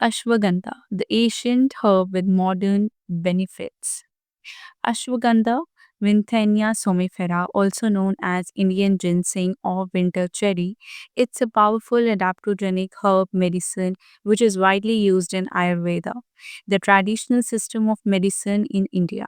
Ashwagandha, the ancient herb with modern benefits. Ashwagandha, Winthrenia somnifera, also known as Indian ginseng or winter cherry, it's a powerful adaptogenic herb medicine which is widely used in Ayurveda, the traditional system of medicine in India.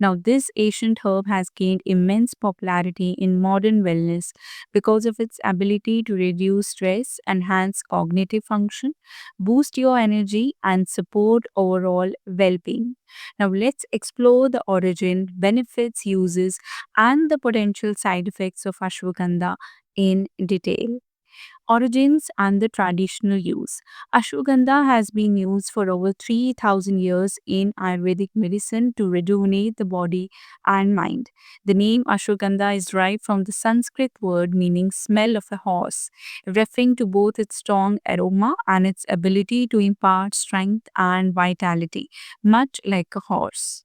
Now, this ancient herb has gained immense popularity in modern wellness because of its ability to reduce stress, enhance cognitive function, boost your energy, and support overall well being. Now, let's explore the origin, benefits, uses, and the potential side effects of ashwagandha in detail. Origins and the traditional use. Ashwagandha has been used for over 3000 years in Ayurvedic medicine to rejuvenate the body and mind. The name ashwagandha is derived from the Sanskrit word meaning smell of a horse, referring to both its strong aroma and its ability to impart strength and vitality, much like a horse.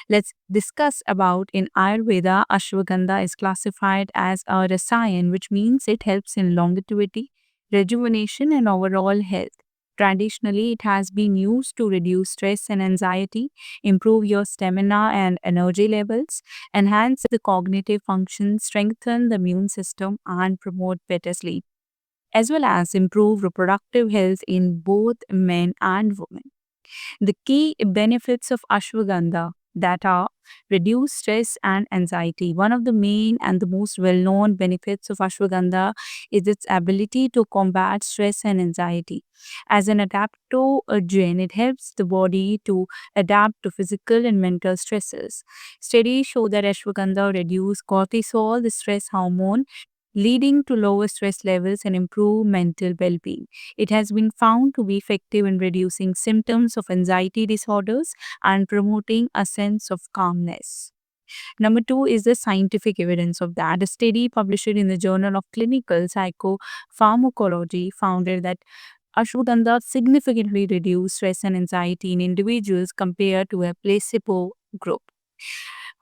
Let's discuss about in Ayurveda, ashwagandha is classified as a rasayan, which means it helps in longevity, rejuvenation, and overall health. Traditionally, it has been used to reduce stress and anxiety, improve your stamina and energy levels, enhance the cognitive function, strengthen the immune system, and promote better sleep, as well as improve reproductive health in both men and women. The key benefits of ashwagandha that are reduce stress and anxiety. One of the main and the most well-known benefits of ashwagandha is its ability to combat stress and anxiety. As an adaptogen, it helps the body to adapt to physical and mental stresses. Studies show that ashwagandha reduce cortisol, the stress hormone, leading to lower stress levels and improve mental well-being. It has been found to be effective in reducing symptoms of anxiety disorders and promoting a sense of calmness. Number two is the scientific evidence of that. A study published in the Journal of Clinical Psychopharmacology found that ashwagandha significantly reduced stress and anxiety in individuals compared to a placebo group.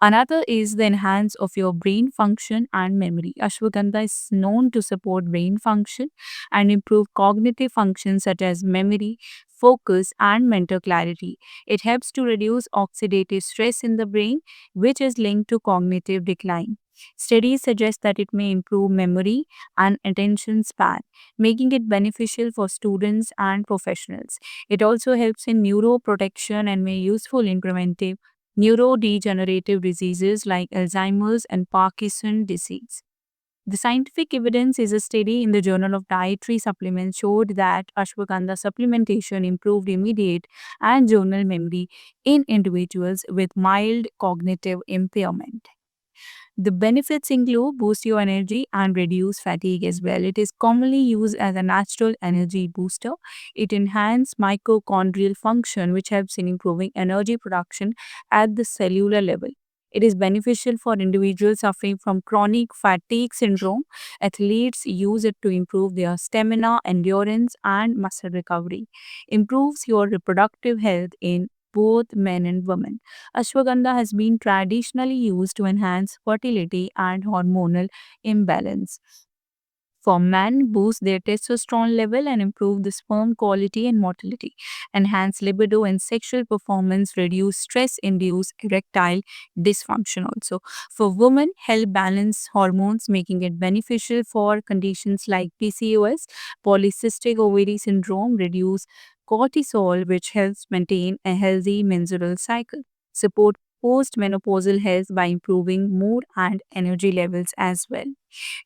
Another is the enhance of your brain function and memory. Ashwagandha is known to support brain function and improve cognitive functions such as memory, focus, and mental clarity. It helps to reduce oxidative stress in the brain, which is linked to cognitive decline. Studies suggest that it may improve memory and attention span, making it beneficial for students and professionals. It also helps in neuroprotection and may useful in preventive neurodegenerative diseases like Alzheimer's and Parkinson disease. The scientific evidence is a study in the Journal of Dietary Supplements showed that ashwagandha supplementation improved immediate and journal memory in individuals with mild cognitive impairment. The benefits include boost your energy and reduce fatigue as well. It is commonly used as a natural energy booster. It enhances mitochondrial function, which helps in improving energy production at the cellular level. It is beneficial for individuals suffering from chronic fatigue syndrome. Athletes use it to improve their stamina, endurance, and muscle recovery. Improves your reproductive health in both men and women. Ashwagandha has been traditionally used to enhance fertility and hormonal imbalance. For men, boost their testosterone level and improve the sperm quality and motility, enhance libido and sexual performance, reduce stress, induce erectile dysfunction also. For women, help balance hormones, making it beneficial for conditions like PCOS, polycystic ovary syndrome, reduce cortisol, which helps maintain a healthy menstrual cycle, support postmenopausal health by improving mood and energy levels as well.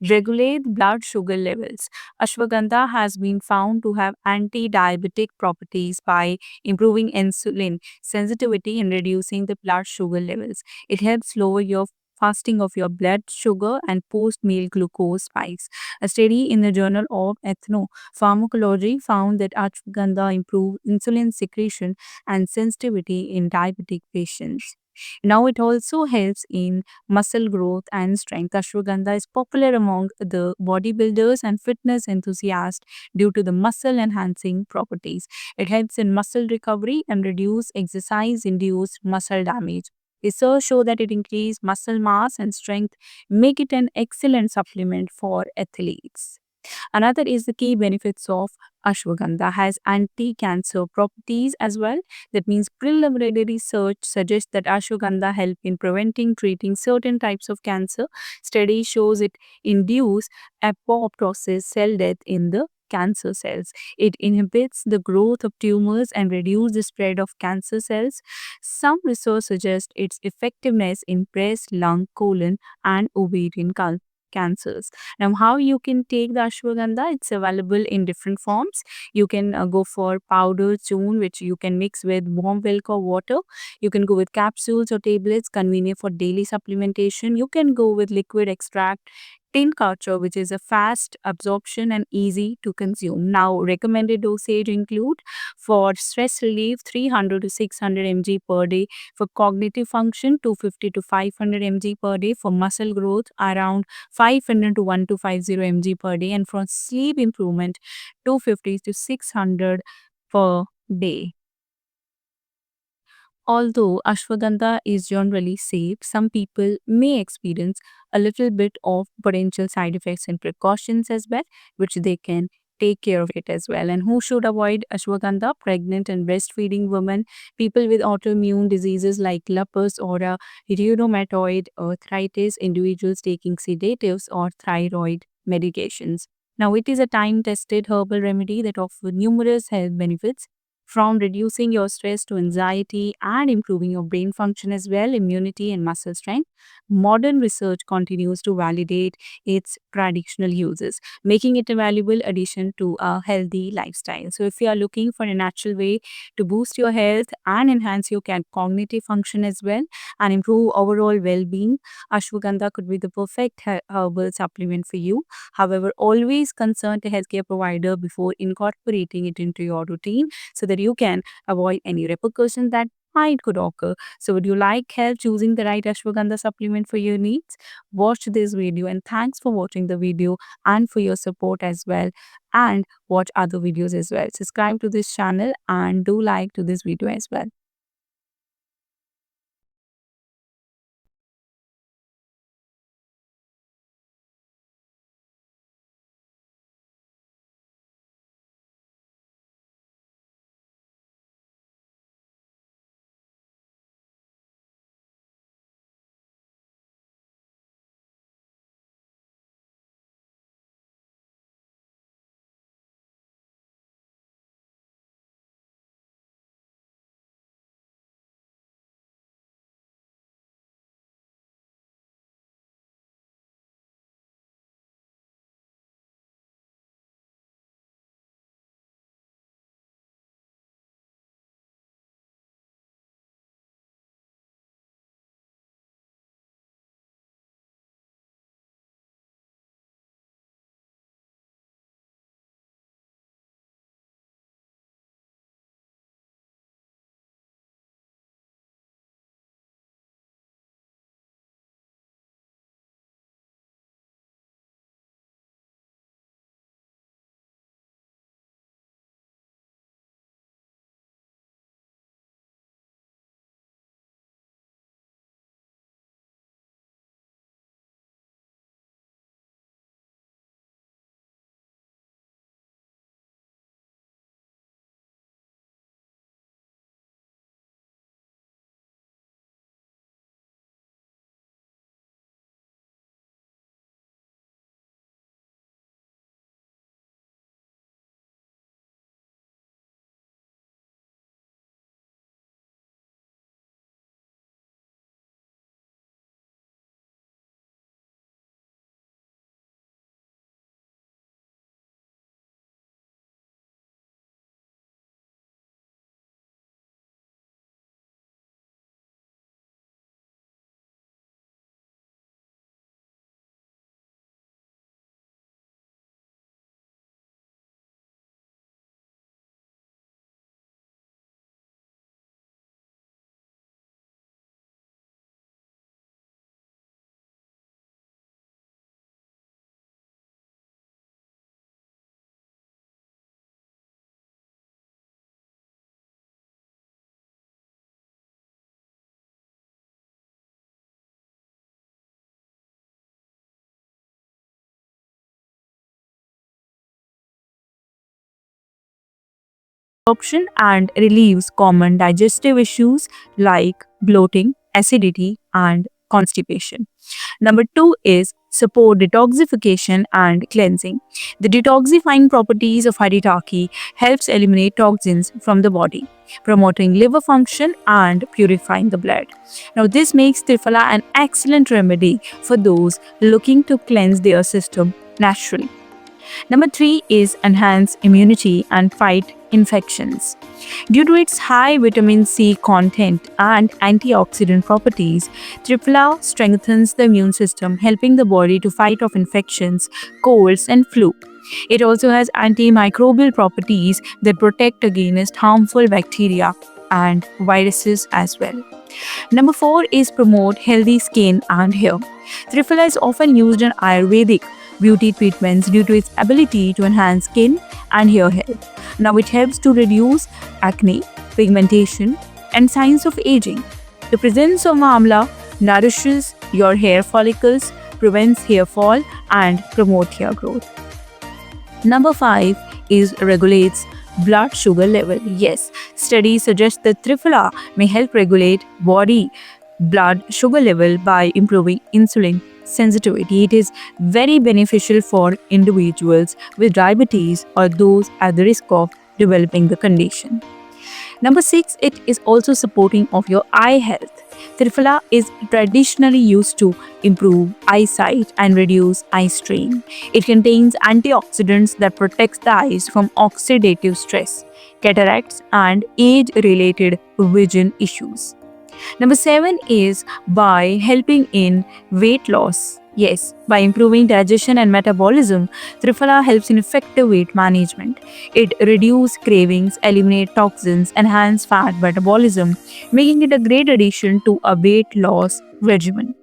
Regulate blood sugar levels. Ashwagandha has been found to have anti-diabetic properties by improving insulin sensitivity and reducing the blood sugar levels. It helps lower your fasting of your blood sugar and post-meal glucose spikes. A study in the Journal of Ethnopharmacology found that ashwagandha improved insulin secretion and sensitivity in diabetic patients. Now it also helps in muscle growth and strength. Ashwagandha is popular among the bodybuilders and fitness enthusiasts due to the muscle enhancing properties. It helps in muscle recovery and reduce exercise induced muscle damage. Research show that it increases muscle mass and strength, make it an excellent supplement for athletes. Another is the key benefits of Ashwagandha has anti-cancer properties as well. That means preliminary research suggests that ashwagandha help in preventing treating certain types of cancer. Study shows it induce apoptosis cell death in the cancer cells. It inhibits the growth of tumors and reduces the spread of cancer cells. Some research suggests its effectiveness in breast, lung, colon, and ovarian cancers. Now, how you can take the ashwagandha? It's available in different forms. You can go for powder churn, which you can mix with warm milk or water. You can go with capsules or tablets, convenient for daily supplementation. You can go with liquid extract, tin culture, which is a fast absorption and easy to consume. Now, recommended dosage include for stress relief 300 to 600 mg per day, for cognitive function 250 to 500 mg per day, for muscle growth around 500 to 1250 mg per day, and for sleep improvement 250 to 600 per day. Although ashwagandha is generally safe, some people may experience a little bit of potential side effects and precautions as well, which they can take care of it as well. And who should avoid ashwagandha? Pregnant and breastfeeding women, people with autoimmune diseases like lupus or rheumatoid arthritis, individuals taking sedatives or thyroid medications. Now, it is a time tested herbal remedy that offers numerous health benefits from reducing your stress to anxiety and improving your brain function as well, immunity and muscle strength. Modern research continues to validate its traditional uses, making it a valuable addition to a healthy lifestyle. So, if you are looking for a natural way to boost your health and enhance your cognitive function as well and improve overall well being, ashwagandha could be the perfect herbal supplement for you. However, always consult a healthcare provider before incorporating it into your routine so that you can avoid any repercussions that might could occur. So would you like help choosing the right ashwagandha supplement for your needs? Watch this video and thanks for watching the video and for your support as well, and watch other videos as well. Subscribe to this channel and do like to this video as well. absorption and relieves common digestive issues like bloating, acidity, and constipation. Number two is support detoxification and cleansing. The detoxifying properties of haritaki helps eliminate toxins from the body, promoting liver function and purifying the blood. Now, this makes Triphala an excellent remedy for those looking to cleanse their system naturally. Number three is enhance immunity and fight infections. Due to its high vitamin C content and antioxidant properties, Triphala strengthens the immune system, helping the body to fight off infections, colds, and flu. It also has antimicrobial properties that protect against harmful bacteria and viruses as well. Number four is promote healthy skin and hair. Triphala is often used in Ayurvedic beauty treatments due to its ability to enhance skin and hair health. Now it helps to reduce acne, pigmentation, and signs of aging. The presence of amla nourishes your hair follicles, prevents hair fall, and promote hair growth. Number five is regulates blood sugar level. Yes, studies suggest that Triphala may help regulate body blood sugar level by improving insulin sensitivity. It is very beneficial for individuals with diabetes or those at the risk of developing the condition. Number six, it is also supporting of your eye health. Triphala is traditionally used to improve eyesight and reduce eye strain. It contains antioxidants that protects the eyes from oxidative stress, cataracts, and age-related vision issues. Number seven is by helping in weight loss. Yes, by improving digestion and metabolism, Triphala helps in effective weight management. It reduces cravings, eliminates toxins, enhances fat metabolism, making it a great addition to a weight loss regimen.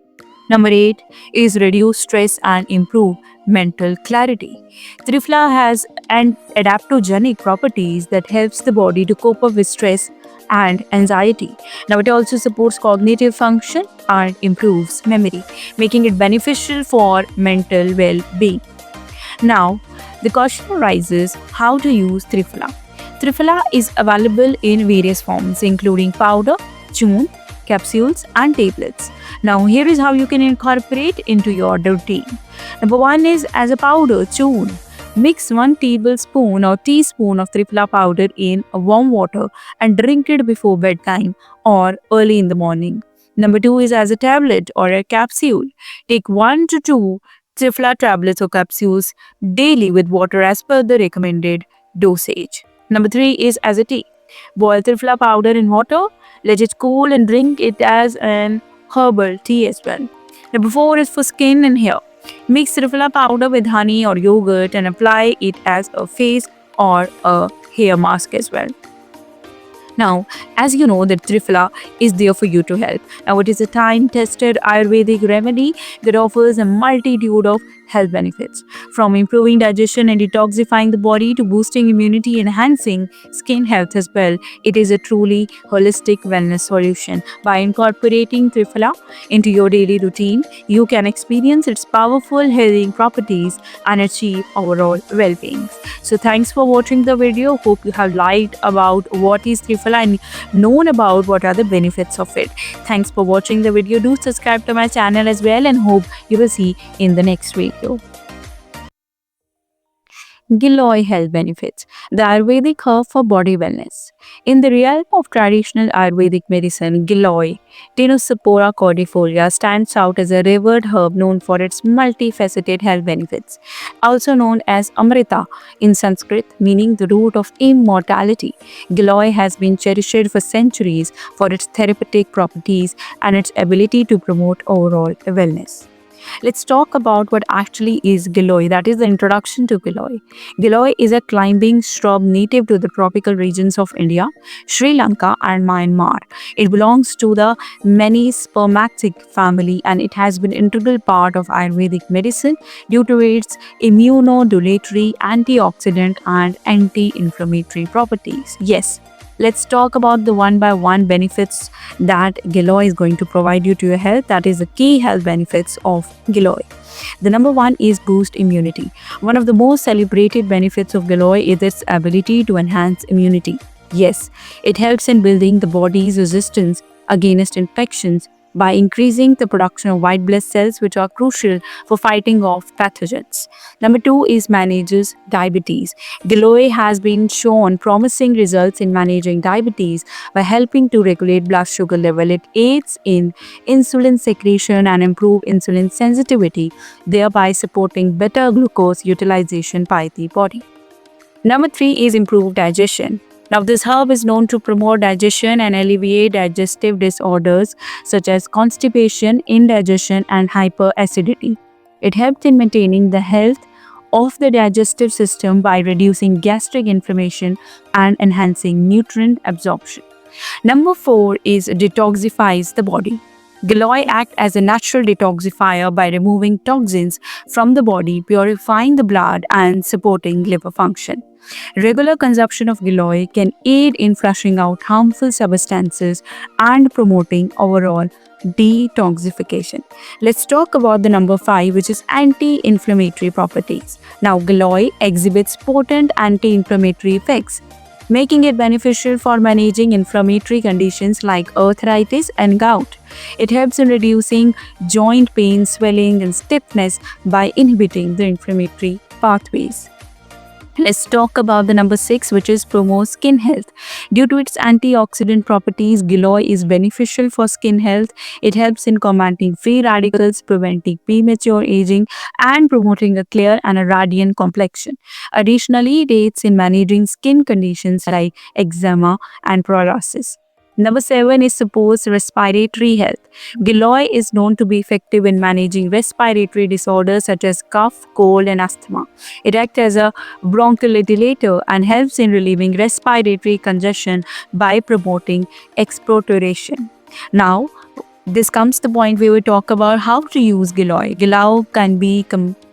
Number 8 is reduce stress and improve mental clarity. Triphala has an adaptogenic properties that helps the body to cope up with stress and anxiety. Now it also supports cognitive function and improves memory, making it beneficial for mental well-being. Now, the question arises how to use Triphala. Triphala is available in various forms including powder, churn, capsules and tablets. Now here is how you can incorporate into your routine. Number 1 is as a powder churn. Mix 1 tablespoon or teaspoon of Triphala powder in warm water and drink it before bedtime or early in the morning. Number 2 is as a tablet or a capsule. Take 1 to 2 Triphala tablets or capsules daily with water as per the recommended dosage. Number 3 is as a tea. Boil Triphala powder in water, let it cool and drink it as an herbal tea as well. Number 4 is for skin and hair. Mix Triphala powder with honey or yogurt and apply it as a face or a hair mask as well. Now, as you know that Triphala is there for you to help. Now, it is a time-tested Ayurvedic remedy that offers a multitude of health benefits. From improving digestion and detoxifying the body to boosting immunity and enhancing skin health as well, it is a truly holistic wellness solution. By incorporating Triphala into your daily routine, you can experience its powerful healing properties and achieve overall well-being. So, thanks for watching the video. Hope you have liked about what is Triphala and known about what are the benefits of it. Thanks for watching the video. Do subscribe to my channel as well and hope you will see in the next video. Giloy health benefits. The Ayurvedic herb for body wellness. In the realm of traditional Ayurvedic medicine, Giloy, Tinospora cordifolia, stands out as a revered herb known for its multifaceted health benefits. Also known as Amrita in Sanskrit, meaning the root of immortality, Giloy has been cherished for centuries for its therapeutic properties and its ability to promote overall wellness. Let's talk about what actually is Giloy. That is the introduction to Giloy. Giloy is a climbing shrub native to the tropical regions of India, Sri Lanka and Myanmar. It belongs to the Menispermatic family and it has been an integral part of Ayurvedic medicine due to its immunomodulatory, antioxidant and anti-inflammatory properties. Yes, let's talk about the one by one benefits that Giloy is going to provide you to your health. That is the key health benefits of Giloy. The number 1 is boost immunity. One of the most celebrated benefits of Giloy is its ability to enhance immunity. Yes, it helps in building the body's resistance against infections by increasing the production of white blood cells, which are crucial for fighting off pathogens. Number two is manages diabetes. Giloy has been shown promising results in managing diabetes by helping to regulate blood sugar level. It aids in insulin secretion and improve insulin sensitivity, thereby supporting better glucose utilization by the body. Number three is improved digestion. Now, this herb is known to promote digestion and alleviate digestive disorders such as constipation, indigestion, and hyperacidity. It helps in maintaining the health of the digestive system by reducing gastric inflammation and enhancing nutrient absorption. Number four is detoxifies the body. Giloy act as a natural detoxifier by removing toxins from the body, purifying the blood, and supporting liver function. Regular consumption of Giloy can aid in flushing out harmful substances and promoting overall detoxification. Let's talk about the number five, which is anti-inflammatory properties. Now, Giloy exhibits potent anti-inflammatory effects, making it beneficial for managing inflammatory conditions like arthritis and gout. It helps in reducing joint pain, swelling, and stiffness by inhibiting the inflammatory pathways. Let's talk about the number six, which is promote skin health. Due to its antioxidant properties, Giloy is beneficial for skin health. It helps in combating free radicals, preventing premature aging, and promoting a clear and a radiant complexion. Additionally, it aids in managing skin conditions like eczema and psoriasis. Number seven is supports respiratory health. Giloy is known to be effective in managing respiratory disorders such as cough, cold, and asthma. It acts as a bronchodilator and helps in relieving respiratory congestion by promoting expectoration. Now, this comes the point where we talk about how to use Giloy. Giloy can be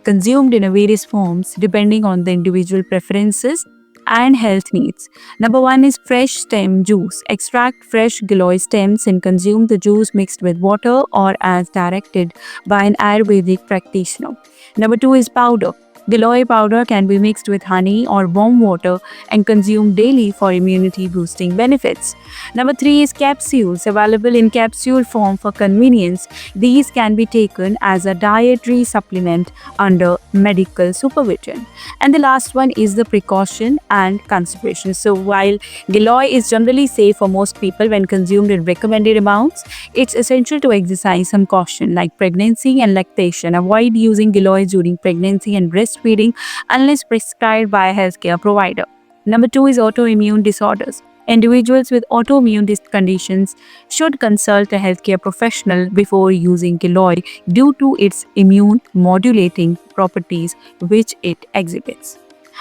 consumed in various forms depending on the individual preferences and health needs. Number one is fresh stem juice. Extract fresh Giloy stems and consume the juice mixed with water or as directed by an Ayurvedic practitioner. Number two is powder. Giloy powder can be mixed with honey or warm water and consumed daily for immunity boosting benefits. Number three is capsules, available in capsule form for convenience. These can be taken as a dietary supplement under medical supervision. And the last one is the precaution and consideration. So while Giloy is generally safe for most people when consumed in recommended amounts, it's essential to exercise some caution like pregnancy and lactation. Avoid using Giloy during pregnancy and breastfeeding unless prescribed by a healthcare provider. Number two is autoimmune disorders. Individuals with autoimmune conditions should consult a healthcare professional before using Giloy due to its immune modulating properties which it exhibits.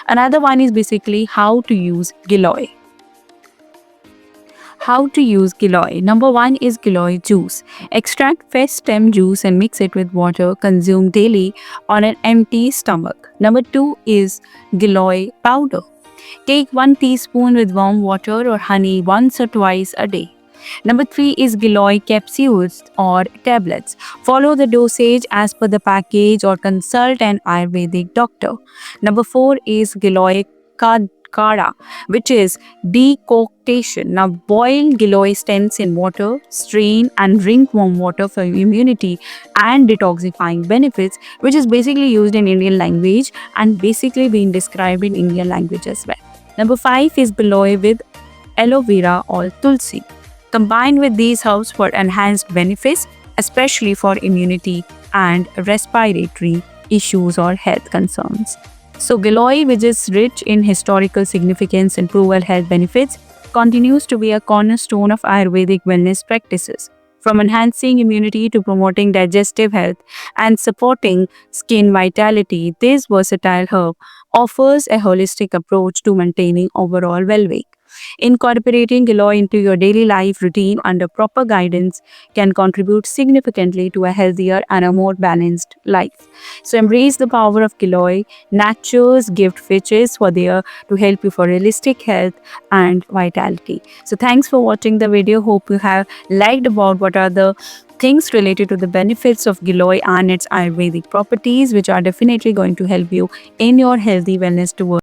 Another one is basically how to use Giloy. How to use Giloy. Number one is Giloy juice. Extract fresh stem juice and mix it with water. Consume daily on an empty stomach. Number two is Giloy powder. Take 1 teaspoon with warm water or honey once or twice a day. Number three is Giloy capsules or tablets. Follow the dosage as per the package or consult an Ayurvedic doctor. Number four is Giloy Kara, which is decoction. Now boil Giloy stems in water, strain and drink warm water for immunity and detoxifying benefits, which is basically used in Indian language and basically being described in Indian language as well. Number five is Giloy with aloe vera or tulsi. Combined with these herbs for enhanced benefits, especially for immunity and respiratory issues or health concerns. So, Giloy, which is rich in historical significance and proven health benefits, continues to be a cornerstone of Ayurvedic wellness practices. From enhancing immunity to promoting digestive health and supporting skin vitality, this versatile herb offers a holistic approach to maintaining overall well being. Incorporating Giloy into your daily life routine under proper guidance can contribute significantly to a healthier and a more balanced life. So embrace the power of Giloy, nature's gift which is for there to help you for realistic health and vitality. So thanks for watching the video. Hope you have liked about what are the things related to the benefits of Giloy and its Ayurvedic properties, which are definitely going to help you in your healthy wellness towards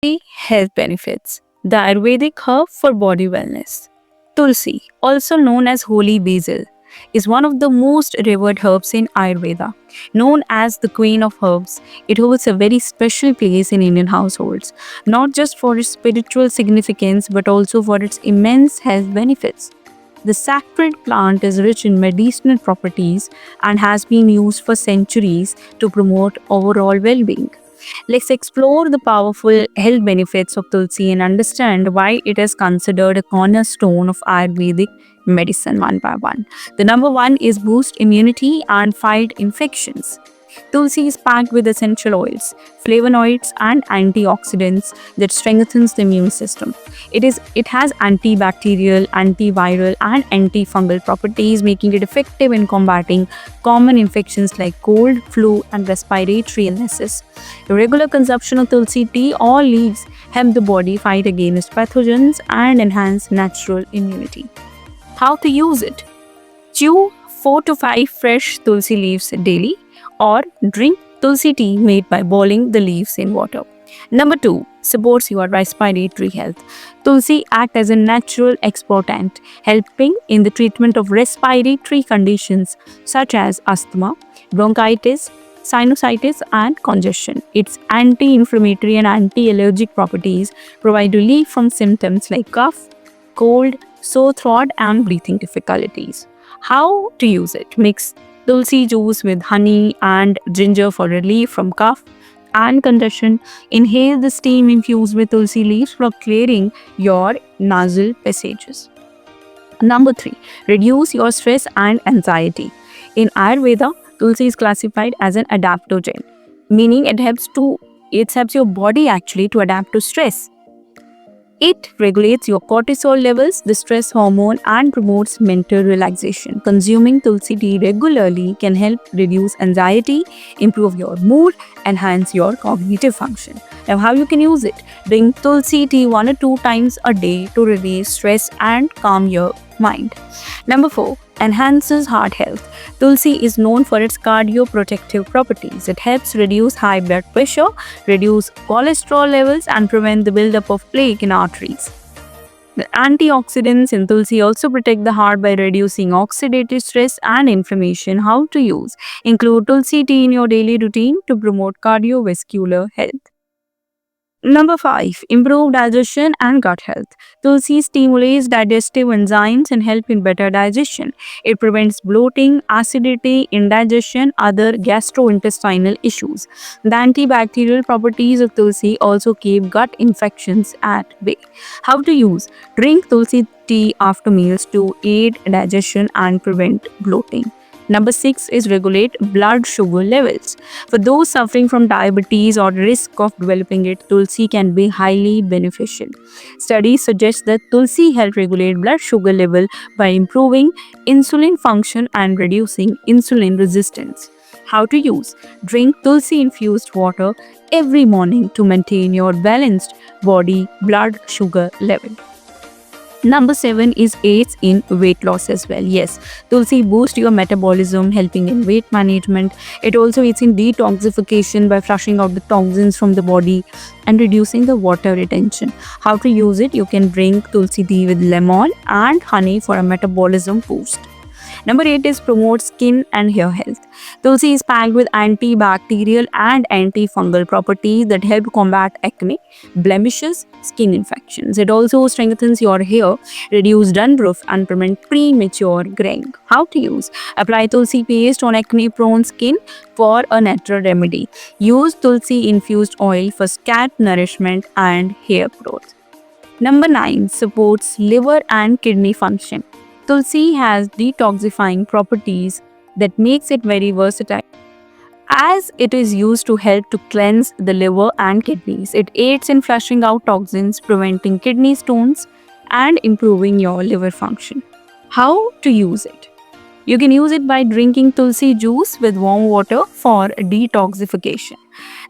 Health benefits. The Ayurvedic herb for body wellness. Tulsi, also known as holy basil, is one of the most revered herbs in Ayurveda. Known as the queen of herbs, it holds a very special place in Indian households, not just for its spiritual significance but also for its immense health benefits. The sacred plant is rich in medicinal properties and has been used for centuries to promote overall well being. Let's explore the powerful health benefits of Tulsi and understand why it is considered a cornerstone of Ayurvedic medicine one by one. The number one is boost immunity and fight infections. Tulsi is packed with essential oils, flavonoids, and antioxidants that strengthens the immune system. It has antibacterial, antiviral, and antifungal properties, making it effective in combating common infections like cold, flu, and respiratory illnesses. The regular consumption of Tulsi tea or leaves help the body fight against pathogens and enhance natural immunity. How to use it? Chew 4 to 5 fresh tulsi leaves daily or drink tulsi tea made by boiling the leaves in water. Number 2, supports your respiratory health. Tulsi acts as a natural expectorant, helping in the treatment of respiratory conditions such as asthma, bronchitis, sinusitis, and congestion. Its anti-inflammatory and anti-allergic properties provide relief from symptoms like cough, cold, sore throat, and breathing difficulties. How to use it? Mix tulsi juice with honey and ginger for relief from cough and congestion. Inhale the steam infused with tulsi leaves for clearing your nasal passages. Number 3, reduce your stress and anxiety. In Ayurveda, tulsi is classified as an adaptogen, meaning it helps your body actually to adapt to stress. It regulates your cortisol levels, the stress hormone, and promotes mental relaxation. Consuming tulsi tea regularly can help reduce anxiety, improve your mood, enhance your cognitive function. Now, how you can use it? Drink tulsi tea 1 or 2 times a day to relieve stress and calm your mind. Number 4, enhances heart health. Tulsi is known for its cardioprotective properties. It helps reduce high blood pressure, reduce cholesterol levels, and prevent the buildup of plaque in arteries. The antioxidants in Tulsi also protect the heart by reducing oxidative stress and inflammation. How to use? Include Tulsi tea in your daily routine to promote cardiovascular health. Number 5, improve digestion and gut health. Tulsi stimulates digestive enzymes and help in better digestion. It prevents bloating, acidity, indigestion, other gastrointestinal issues. The antibacterial properties of Tulsi also keep gut infections at bay. How to use? Drink Tulsi tea after meals to aid digestion and prevent bloating. Number 6 is regulate blood sugar levels. For those suffering from diabetes or risk of developing it, Tulsi can be highly beneficial. Studies suggest that Tulsi helps regulate blood sugar level by improving insulin function and reducing insulin resistance. How to use? Drink Tulsi infused water every morning to maintain your balanced body blood sugar level. Number 7 is aids in weight loss as well. Yes, Tulsi boosts your metabolism, helping in weight management. It also aids in detoxification by flushing out the toxins from the body and reducing the water retention. How to use it? You can drink Tulsi tea with lemon and honey for a metabolism boost. Number 8 is promote skin and hair health. Tulsi is packed with antibacterial and antifungal properties that help combat acne, blemishes, skin infections. It also strengthens your hair, reduce dandruff, and prevent premature graying. How to use? Apply Tulsi paste on acne-prone skin for a natural remedy. Use Tulsi infused oil for scalp nourishment and hair growth. Number 9 supports liver and kidney function. Tulsi has detoxifying properties that makes it very versatile as it is used to help to cleanse the liver and kidneys. It aids in flushing out toxins, preventing kidney stones, and improving your liver function. How to use it? You can use it by drinking Tulsi juice with warm water for detoxification.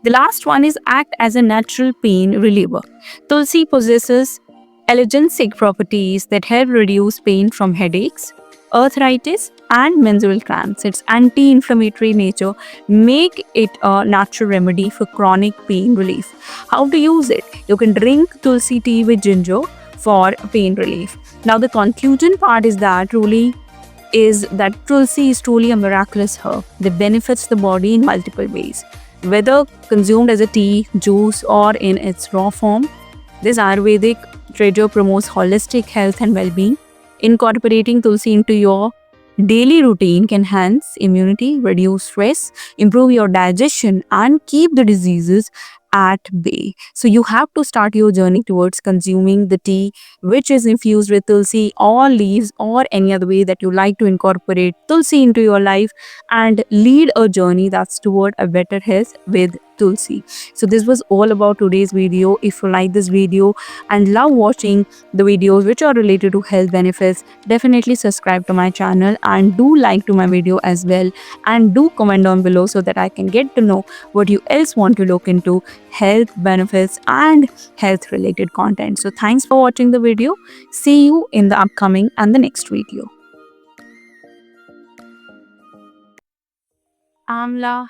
The last one is act as a natural pain reliever. Tulsi possesses analgesic properties that help reduce pain from headaches, arthritis, and menstrual cramps. Its anti-inflammatory nature make it a natural remedy for chronic pain relief. How to use it? You can drink tulsi tea with ginger for pain relief. Now the conclusion part is that tulsi is truly a miraculous herb that benefits the body in multiple ways. Whether consumed as a tea, juice, or in its raw form, this Ayurvedic treasure promotes holistic health and well being. Incorporating tulsi into your daily routine can enhance immunity, reduce stress, improve your digestion, and keep the diseases at bay. So, you have to start your journey towards consuming the tea which is infused with tulsi or leaves or any other way that you like to incorporate tulsi into your life and lead a journey that's toward a better health with tulsi. So this was all about today's video. If you like this video and love watching the videos which are related to health benefits, definitely subscribe to my channel and do like to my video as well, and do comment down below so that I can get to know what you else want to look into health benefits and health related content. So thanks for watching the video. See you in the upcoming and the next video. Amla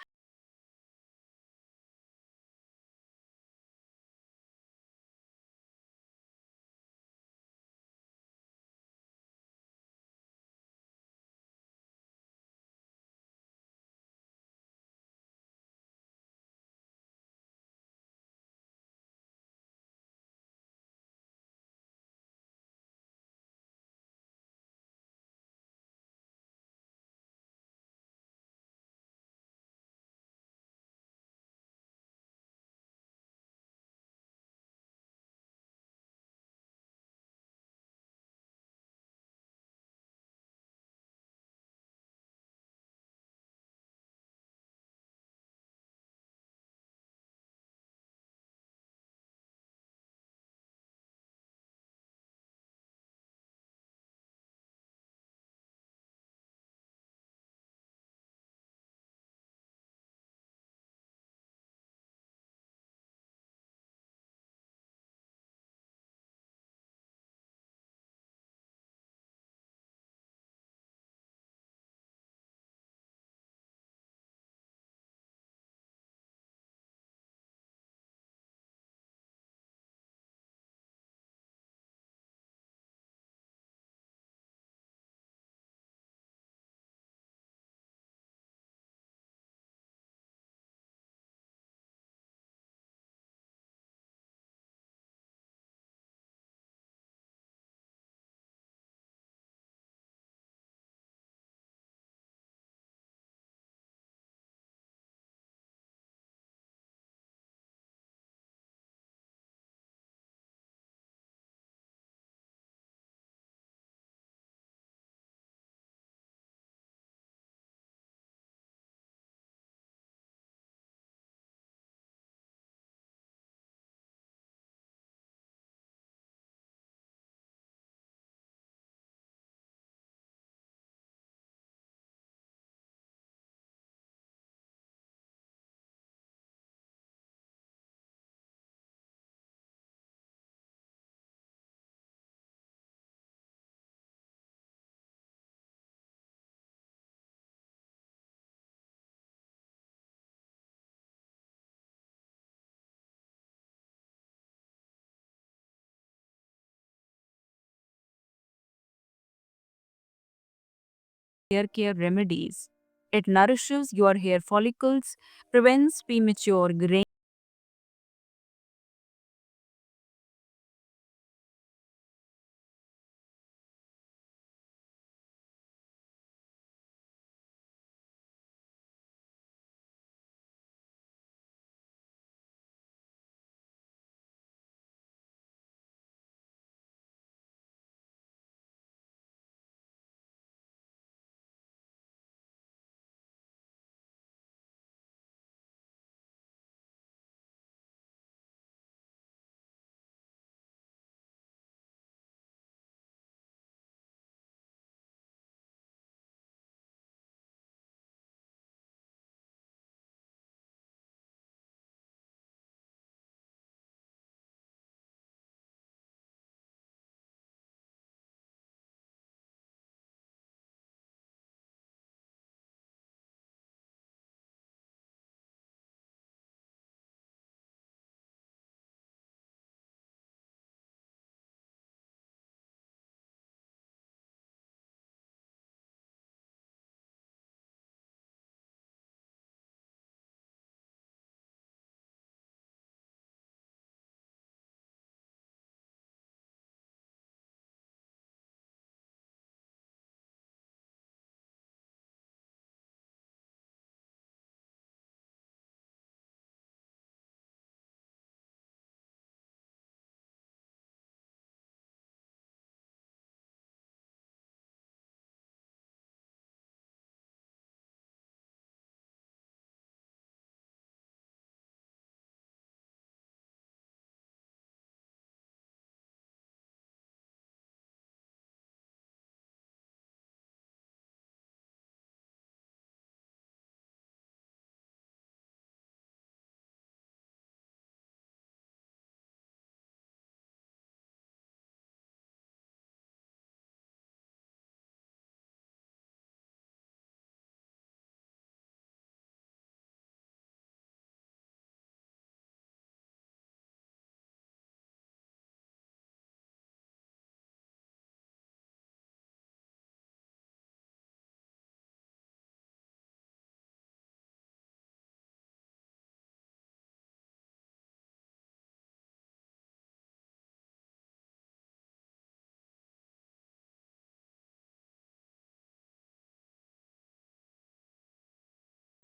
hair care remedies. It nourishes your hair follicles, prevents premature graying.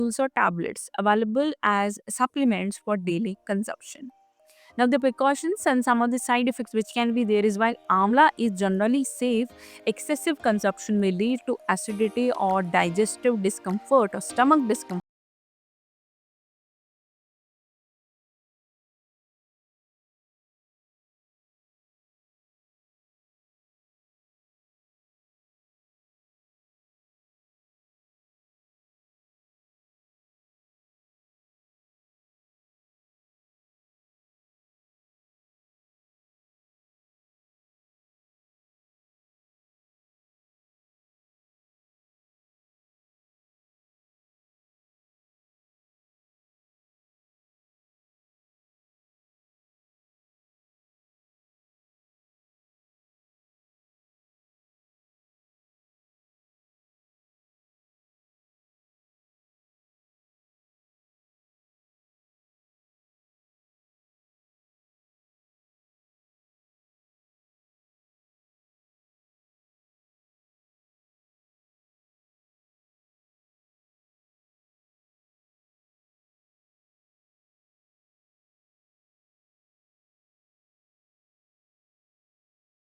or tablets available as supplements for daily consumption. Now, the precautions and some of the side effects which can be there is while amla is generally safe, excessive consumption may lead to acidity or digestive discomfort or stomach discomfort.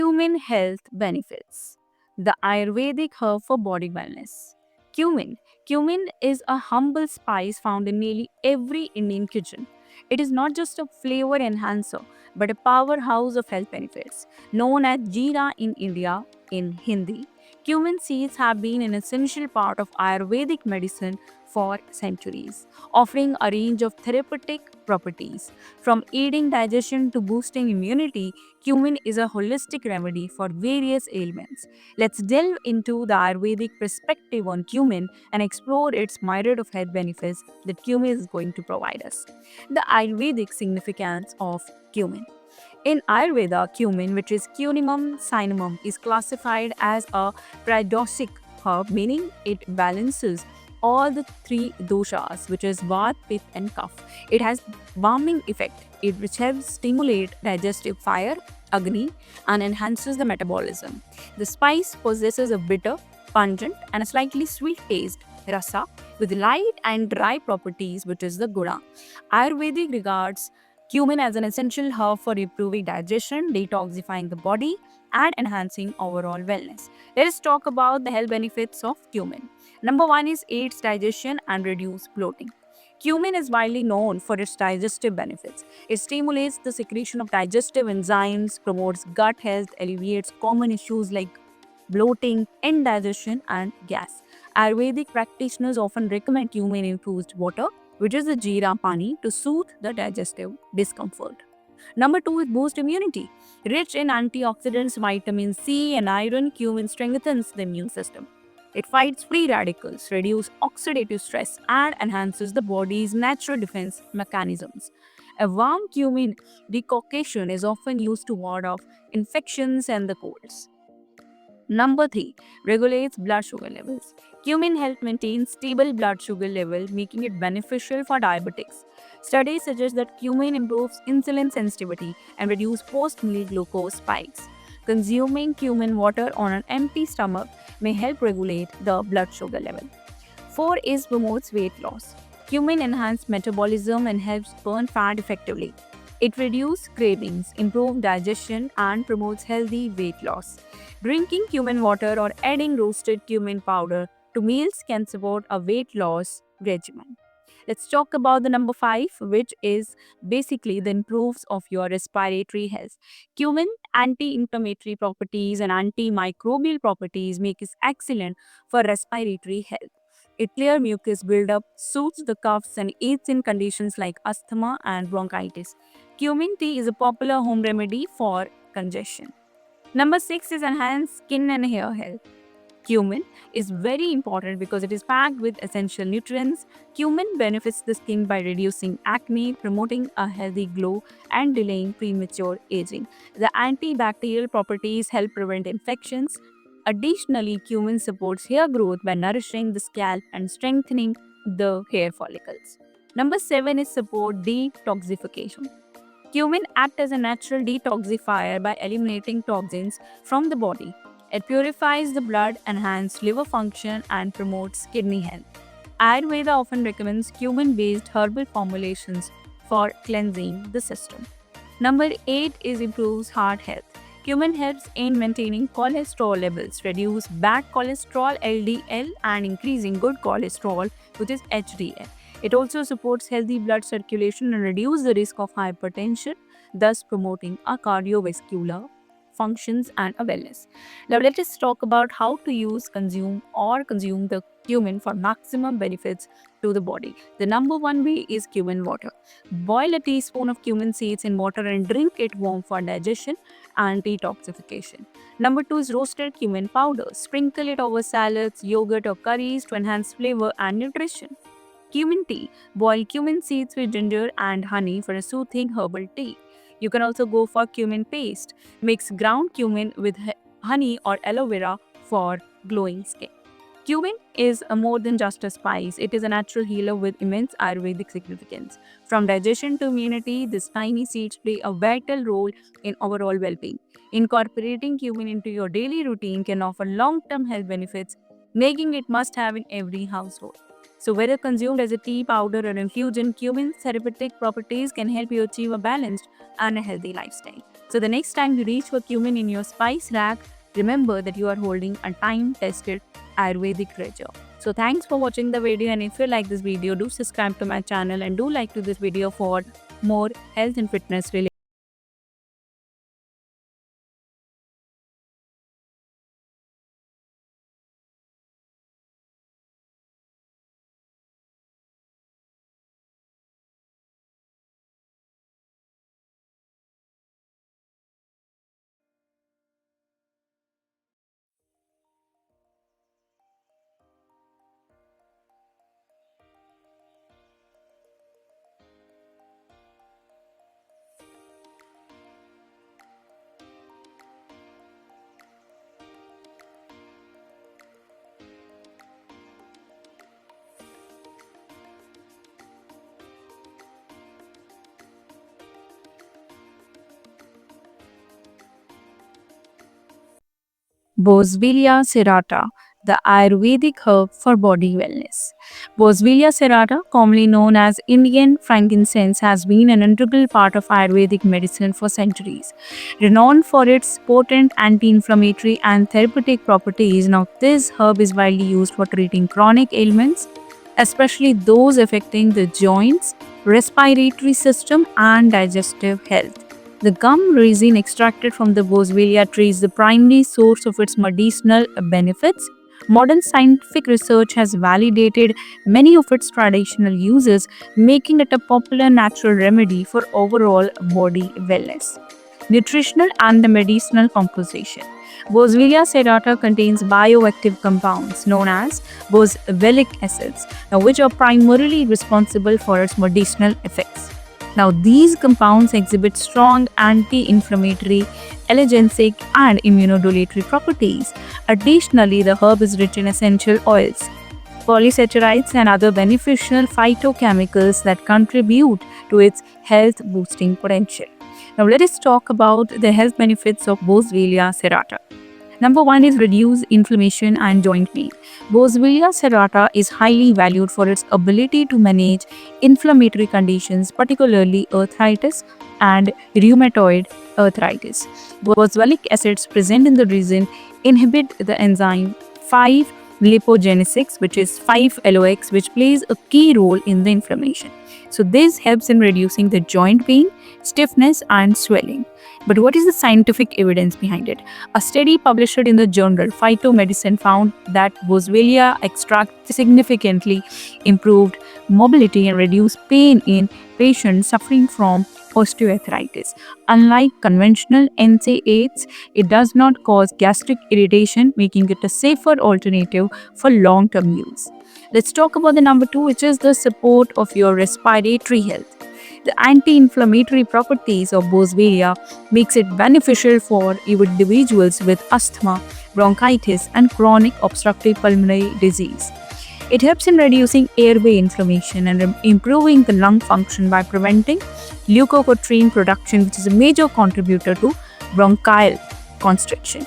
Cumin health benefits. The Ayurvedic herb for body wellness. Cumin. Cumin is a humble spice found in nearly every Indian kitchen. It is not just a flavor enhancer, but a powerhouse of health benefits. Known as Jeera in India in Hindi, cumin seeds have been an essential part of Ayurvedic medicine for centuries, offering a range of therapeutic properties. From aiding digestion to boosting immunity, cumin is a holistic remedy for various ailments. Let's delve into the Ayurvedic perspective on cumin and explore its myriad of health benefits that cumin is going to provide us. The Ayurvedic significance of cumin. In Ayurveda, cumin, which is Cunimum cinnamon, is classified as a pradosic herb, meaning it balances all the three doshas, which is Vata, Pitta, and Kapha. It has warming effect, which helps stimulate digestive fire, Agni, and enhances the metabolism. The spice possesses a bitter, pungent, and a slightly sweet taste, rasa, with light and dry properties, which is the guna. Ayurvedic regards cumin as an essential herb for improving digestion, detoxifying the body, and enhancing overall wellness. Let us talk about the health benefits of cumin. Number one is aids digestion and reduce bloating. Cumin is widely known for its digestive benefits. It stimulates the secretion of digestive enzymes, promotes gut health, alleviates common issues like bloating, indigestion, and gas. Ayurvedic practitioners often recommend cumin infused water, which is the jeera pani, to soothe the digestive discomfort. Number two is boost immunity. Rich in antioxidants, vitamin C, and iron, cumin strengthens the immune system. It fights free radicals, reduces oxidative stress, and enhances the body's natural defense mechanisms. A warm cumin decoction is often used to ward off infections and the colds. Number 3, regulates blood sugar levels. Cumin helps maintain stable blood sugar level, making it beneficial for diabetics. Studies suggest that cumin improves insulin sensitivity and reduces post-meal glucose spikes. Consuming cumin water on an empty stomach may help regulate the blood sugar level. 4 is promotes weight loss. Cumin enhances metabolism and helps burn fat effectively. It reduces cravings, improves digestion, and promotes healthy weight loss. Drinking cumin water or adding roasted cumin powder to meals can support a weight loss regimen. Let's talk about the number 5, which is basically the improves of your respiratory health. Cumin anti-inflammatory properties and antimicrobial properties make it excellent for respiratory health. It clears mucus buildup, soothes the coughs, and aids in conditions like asthma and bronchitis. Cumin tea is a popular home remedy for congestion. Number 6 is enhanced skin and hair health. Cumin is very important because it is packed with essential nutrients. Cumin benefits the skin by reducing acne, promoting a healthy glow, and delaying premature aging. The antibacterial properties help prevent infections. Additionally, cumin supports hair growth by nourishing the scalp and strengthening the hair follicles. Number 7 is support detoxification. Cumin acts as a natural detoxifier by eliminating toxins from the body. It purifies the blood, enhances liver function, and promotes kidney health. Ayurveda often recommends cumin-based herbal formulations for cleansing the system. Number 8 is improves heart health. Cumin helps in maintaining cholesterol levels, reduce bad cholesterol LDL and increasing good cholesterol which is HDL. It also supports healthy blood circulation and reduce the risk of hypertension, thus promoting a cardiovascular functions and a wellness. Now let us talk about how to consume the cumin for maximum benefits to the body. The number one way is cumin water. Boil a teaspoon of cumin seeds in water and drink it warm for digestion and detoxification. Number two is roasted cumin powder. Sprinkle it over salads, yogurt, or curries to enhance flavor and nutrition. Cumin tea. Boil cumin seeds with ginger and honey for a soothing herbal tea. You can also go for cumin paste. Mix ground cumin with honey or aloe vera for glowing skin. Cumin is more than just a spice. It is a natural healer with immense Ayurvedic significance. From digestion to immunity, these tiny seeds play a vital role in overall well-being. Incorporating cumin into your daily routine can offer long-term health benefits, making it must-have in every household. So whether consumed as a tea, powder, or infusion, cumin's therapeutic properties can help you achieve a balanced and a healthy lifestyle. So the next time you reach for cumin in your spice rack, remember that you are holding a time-tested Ayurvedic treasure. So thanks for watching the video, and if you like this video, do subscribe to my channel and do like to this video for more health and fitness related. Boswellia serrata, the Ayurvedic herb for body wellness. Boswellia serrata, commonly known as Indian frankincense, has been an integral part of Ayurvedic medicine for centuries. Renowned for its potent anti-inflammatory and therapeutic properties, now this herb is widely used for treating chronic ailments, especially those affecting the joints, respiratory system, and digestive health. The gum resin extracted from the Boswellia tree is the primary source of its medicinal benefits. Modern scientific research has validated many of its traditional uses, making it a popular natural remedy for overall body wellness. Nutritional and the medicinal composition. Boswellia serrata contains bioactive compounds known as boswellic acids, which are primarily responsible for its medicinal effects. Now, these compounds exhibit strong anti-inflammatory, allergenic, and immunomodulatory properties. Additionally, the herb is rich in essential oils, polysaccharides, and other beneficial phytochemicals that contribute to its health-boosting potential. Now, let us talk about the health benefits of Boswellia serrata. Number one is reduce inflammation and joint pain. Boswellia serrata is highly valued for its ability to manage inflammatory conditions, particularly arthritis and rheumatoid arthritis. Boswellic acids present in the resin inhibit the enzyme 5-lipogenesis, which is 5-LOX, which plays a key role in the inflammation. So this helps in reducing the joint pain, stiffness, and swelling. But what is the scientific evidence behind it? A study published in the journal Phytomedicine found that Boswellia extract significantly improved mobility and reduced pain in patients suffering from osteoarthritis. Unlike conventional NSAIDs, it does not cause gastric irritation, making it a safer alternative for long-term use. Let's talk about the number two, which is the support of your respiratory health. The anti-inflammatory properties of Boswellia makes it beneficial for individuals with asthma, bronchitis, and chronic obstructive pulmonary disease. It helps in reducing airway inflammation and improving the lung function by preventing leukotriene production, which is a major contributor to bronchial constriction.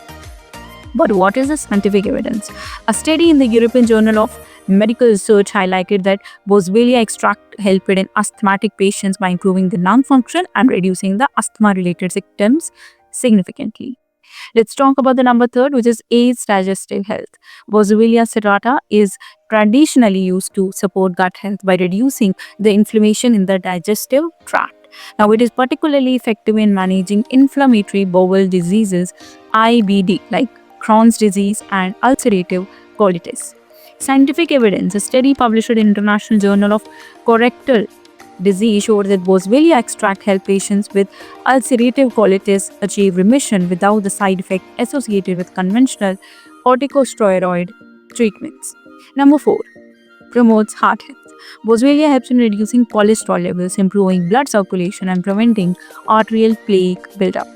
But what is the scientific evidence? A study in the European Journal of Medical research highlighted that Boswellia extract helped in asthmatic patients by improving the lung function and reducing the asthma-related symptoms significantly. Let's talk about the number third, which is AIDS digestive health. Boswellia serrata is traditionally used to support gut health by reducing the inflammation in the digestive tract. Now, it is particularly effective in managing inflammatory bowel diseases, IBD, like Crohn's disease and ulcerative colitis. Scientific evidence, a study published in International Journal of Colorectal Disease showed that Boswellia extract helped patients with ulcerative colitis achieve remission without the side effect associated with conventional corticosteroid treatments. Number 4, promotes heart health. Boswellia helps in reducing cholesterol levels, improving blood circulation, and preventing arterial plaque buildup.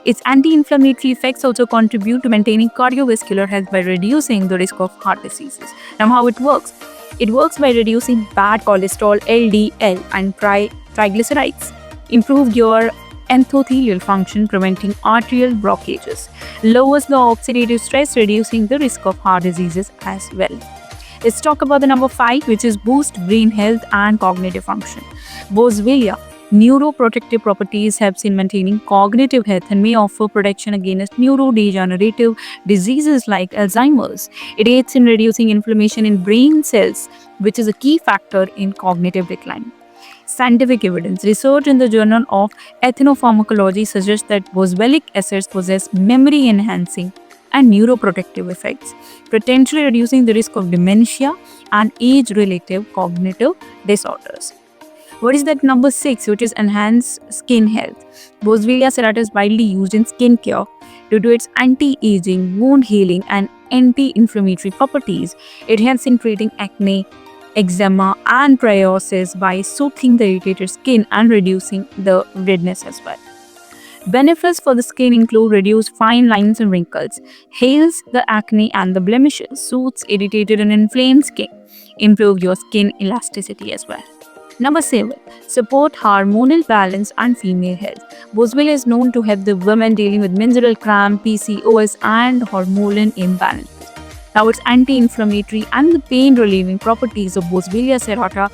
Its anti-inflammatory effects also contribute to maintaining cardiovascular health by reducing the risk of heart diseases. Now, how it works? It works by reducing bad cholesterol, LDL, and triglycerides. Improve your endothelial function, preventing arterial blockages. Lowers the oxidative stress, reducing the risk of heart diseases as well. Let's talk about the number 5, which is boost brain health and cognitive function. Boswellia neuroprotective properties helps in maintaining cognitive health and may offer protection against neurodegenerative diseases like Alzheimer's. It aids in reducing inflammation in brain cells, which is a key factor in cognitive decline. Scientific evidence. Research in the Journal of Ethnopharmacology suggests that boswellic acids possess memory enhancing and neuroprotective effects, potentially reducing the risk of dementia and age related cognitive disorders. What is that number 6, which is enhanced skin health? Boswellia serrata is widely used in skincare due to its anti-aging, wound healing, and anti-inflammatory properties. It helps in treating acne, eczema, and psoriasis by soothing the irritated skin and reducing the redness as well. Benefits for the skin include reduced fine lines and wrinkles, heals the acne and the blemishes, soothes irritated and inflamed skin, improve your skin elasticity as well. Number 7, support hormonal balance and female health. Boswellia is known to help the women dealing with menstrual cramp, PCOS, and hormonal imbalance. Now, its anti-inflammatory and the pain-relieving properties of Boswellia serrata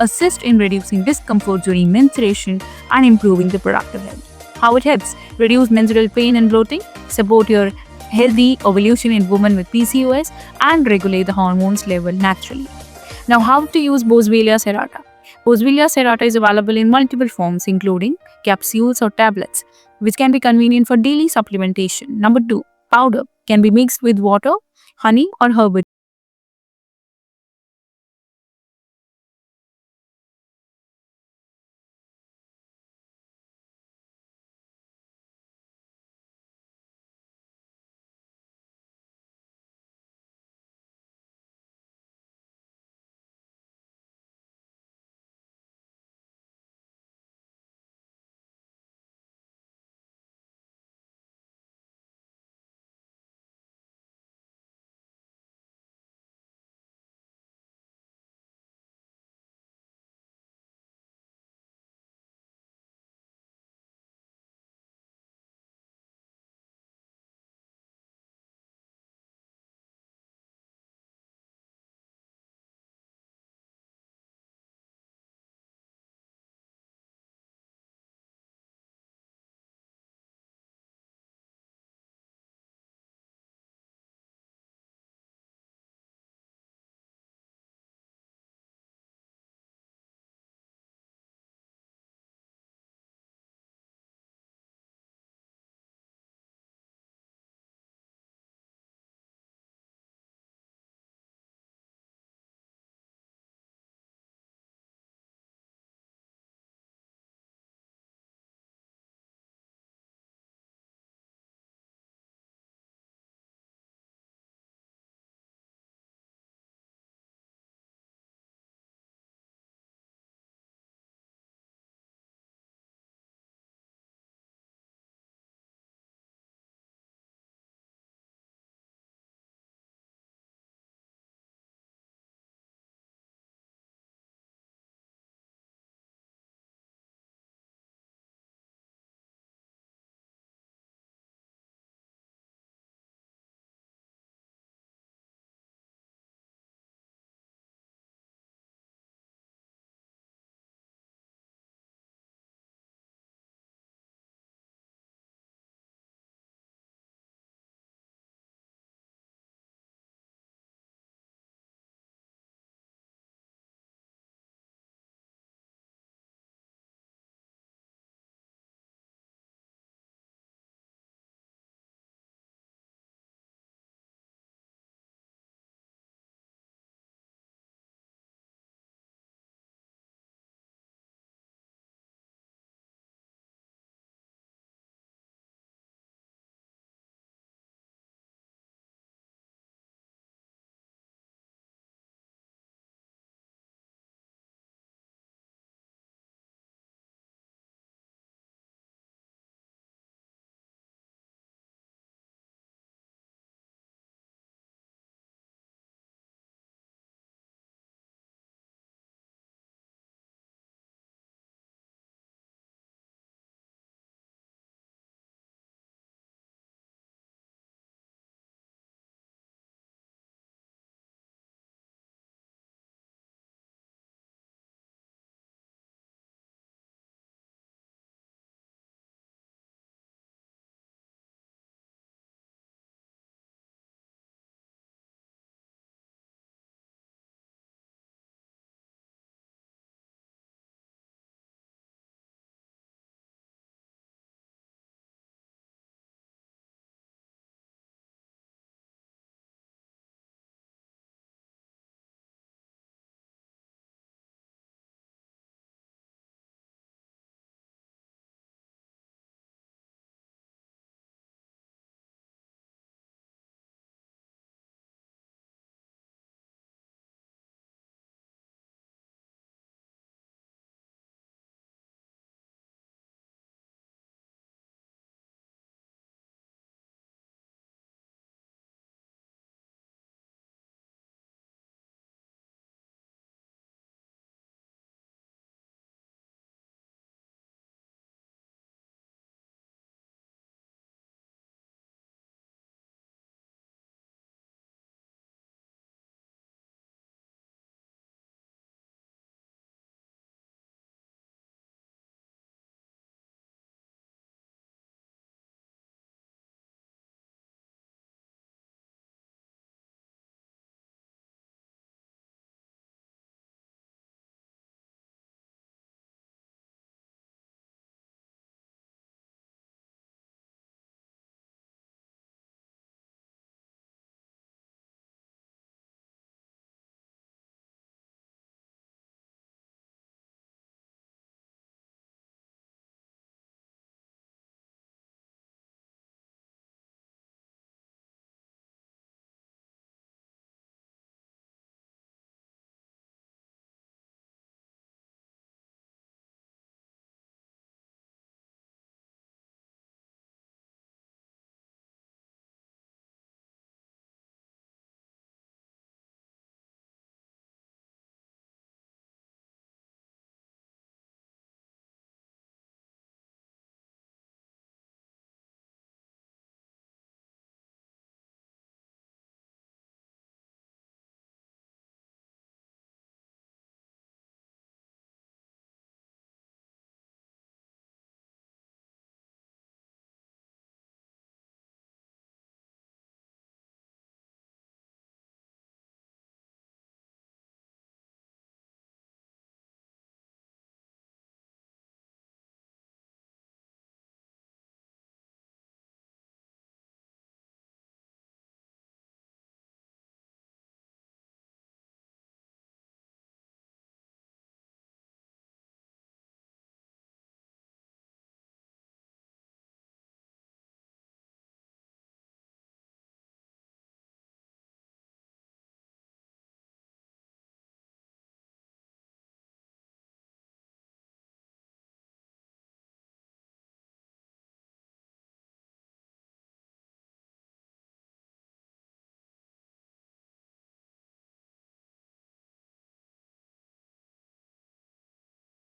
assist in reducing discomfort during menstruation and improving the productive health. How it helps? Reduce menstrual pain and bloating, support your healthy ovulation in women with PCOS, and regulate the hormones level naturally. Now, how to use Boswellia serrata? Boswellia serrata is available in multiple forms, including capsules or tablets, which can be convenient for daily supplementation. Number 2, powder can be mixed with water, honey, or herbal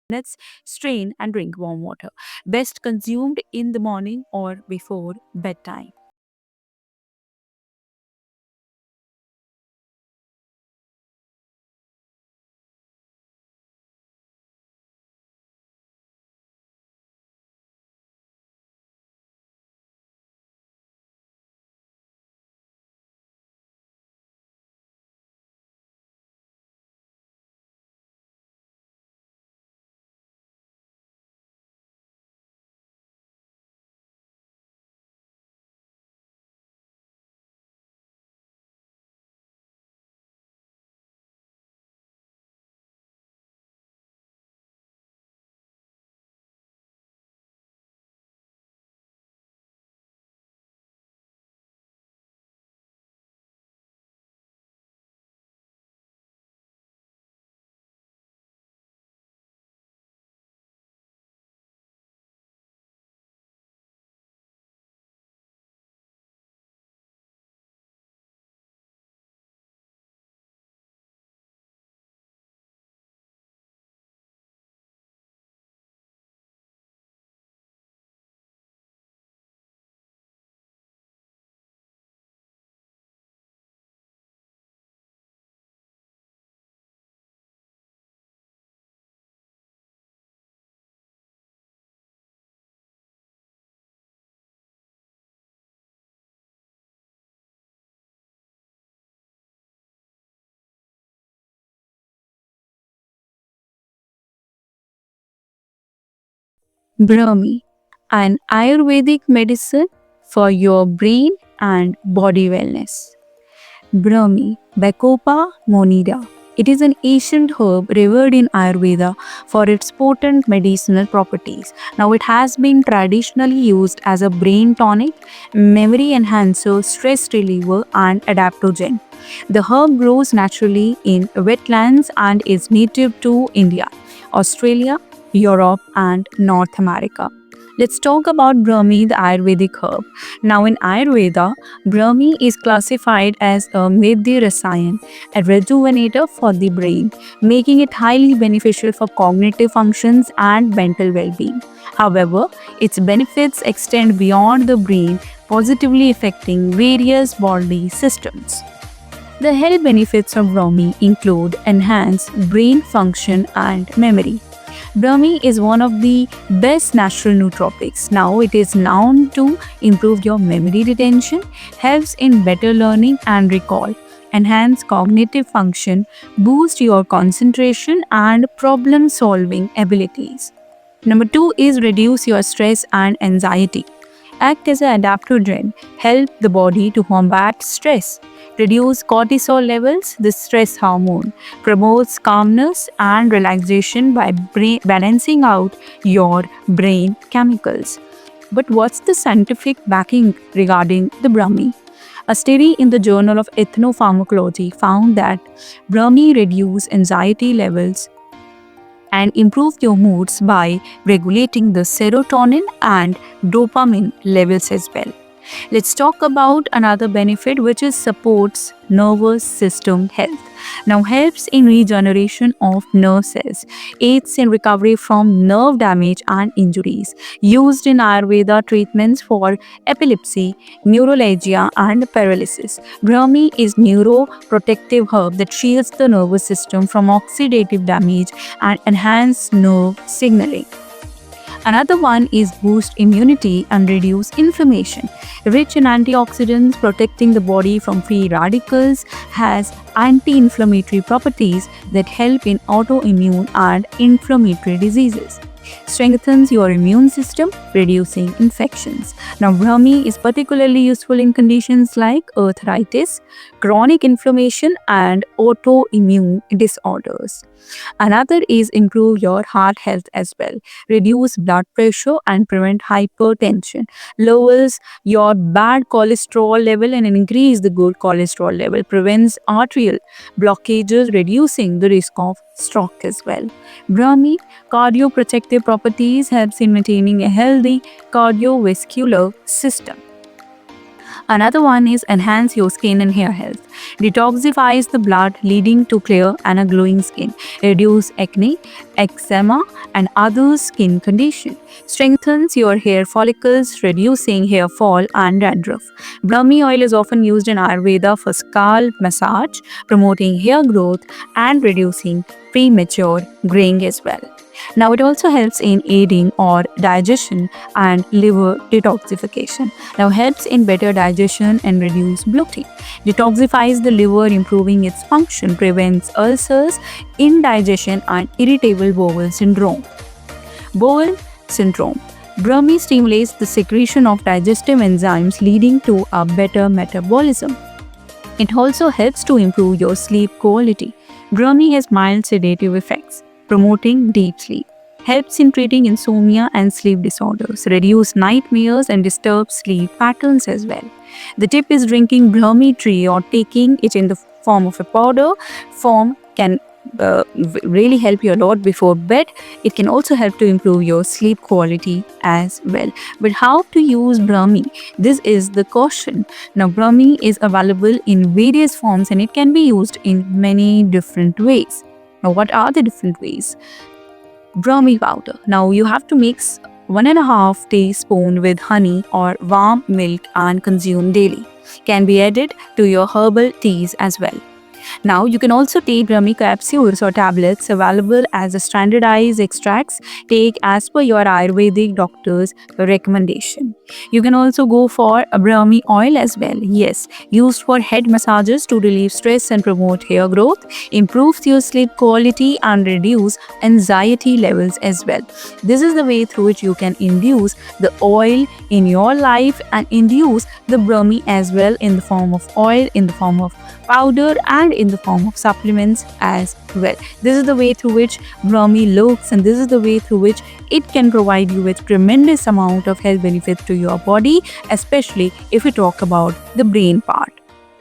minutes, strain and drink warm water. Best consumed in the morning or before bedtime. Brahmi, an Ayurvedic medicine for your brain and body wellness. Brahmi, Bacopa monida. It is an ancient herb revered in Ayurveda for its potent medicinal properties. Now, it has been traditionally used as a brain tonic, memory enhancer, stress reliever, and adaptogen. The herb grows naturally in wetlands and is native to India, Australia, Europe, and North America. Let's talk about Brahmi, the Ayurvedic herb. Now, in Ayurveda, Brahmi is classified as a Medhya Rasayan, a rejuvenator for the brain, making it highly beneficial for cognitive functions and mental well being. However, its benefits extend beyond the brain, positively affecting various bodily systems. The health benefits of Brahmi include enhanced brain function and memory. Brahmi is one of the best natural nootropics. Now, it is known to improve your memory retention, helps in better learning and recall, enhance cognitive function, boost your concentration and problem solving abilities. Number two is reduce your stress and anxiety. Act as an adaptogen, help the body to combat stress, reduce cortisol levels, the stress hormone, promotes calmness and relaxation by balancing out your brain chemicals. But what's the scientific backing regarding the Brahmi? A study in the Journal of Ethnopharmacology found that Brahmi reduced anxiety levels and improve your moods by regulating the serotonin and dopamine levels as well. Let's talk about another benefit which is supports nervous system health. Now helps in regeneration of nerve cells, aids in recovery from nerve damage and injuries, used in Ayurveda treatments for epilepsy, neuralgia and paralysis. Brahmi is neuroprotective herb that shields the nervous system from oxidative damage and enhance nerve signaling. Another one is boost immunity and reduce inflammation. Rich in antioxidants, protecting the body from free radicals, has anti-inflammatory properties that help in autoimmune and inflammatory diseases. Strengthens your immune system, reducing infections. Now, Brahmi is particularly useful in conditions like arthritis, chronic inflammation, and autoimmune disorders. Another is improve your heart health as well. Reduce blood pressure and prevent hypertension. Lowers your bad cholesterol level and increase the good cholesterol level. Prevents arterial blockages, reducing the risk of stroke as well. Brahmi cardioprotective properties helps in maintaining a healthy cardiovascular system. Another one is enhance your skin and hair health. Detoxifies the blood leading to clear and a glowing skin. Reduce acne, eczema, and other skin conditions. Strengthens your hair follicles, reducing hair fall and dandruff. Brahmi oil is often used in Ayurveda for scalp massage, promoting hair growth and reducing premature graying as well. Now, it also helps in aiding or digestion and liver detoxification. Now, helps in better digestion and reduce bloating. Detoxifies the liver, improving its function, prevents ulcers, indigestion, and irritable bowel syndrome. Bowel syndrome. Brahmi stimulates the secretion of digestive enzymes, leading to a better metabolism. It also helps to improve your sleep quality. Brahmi has mild sedative effects, promoting deep sleep. Helps in treating insomnia and sleep disorders, reduce nightmares and disturb sleep patterns as well. The tip is drinking Brahmi tea or taking it in the form of a powder form can really help you a lot before bed. It can also help to improve your sleep quality as well. But how to use Brahmi? This is the caution. Now, Brahmi is available in various forms and it can be used in many different ways. Now, what are the different ways? Brahmi powder. Now, you have to mix 1.5 teaspoon with honey or warm milk and consume daily. Can be added to your herbal teas as well. Now, you can also take Brahmi capsules or tablets available as a standardized extracts. Take as per your Ayurvedic doctor's recommendation. You can also go for a Brahmi oil as well. Yes, used for head massages to relieve stress and promote hair growth, improves your sleep quality and reduce anxiety levels as well. This is the way through which you can induce the oil in your life and induce the Brahmi as well in the form of oil, in the form of powder, and in the form of supplements as well. This is the way through which Brahmi looks, and this is the way through which it can provide you with tremendous amount of health benefits to your body, especially if we talk about the brain part.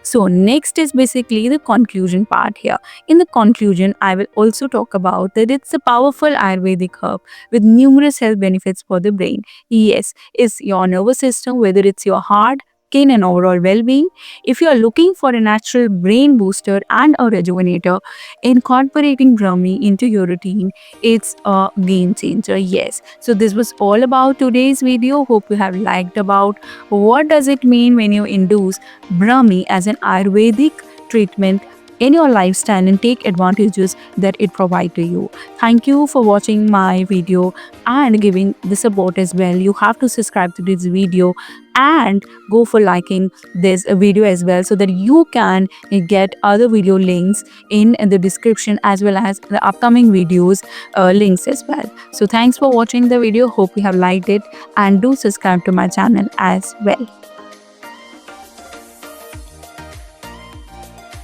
So next is basically the conclusion part here. In the conclusion, I will also talk about that it's a powerful Ayurvedic herb with numerous health benefits for the brain. Yes, it's your nervous system, whether it's your heart, skin, and overall well-being. If you are looking for a natural brain booster and a rejuvenator, incorporating Brahmi into your routine, it's a game changer. Yes. So this was all about today's video. Hope you have liked about what does it mean when you induce Brahmi as an Ayurvedic treatment in your lifestyle and take advantages that it provides to you. Thank you for watching my video and giving the support as well. You have to subscribe to this video and go for liking this video as well so that you can get other video links in the description as well as the upcoming videos links as well. So thanks for watching the video. Hope you have liked it and do subscribe to my channel as well.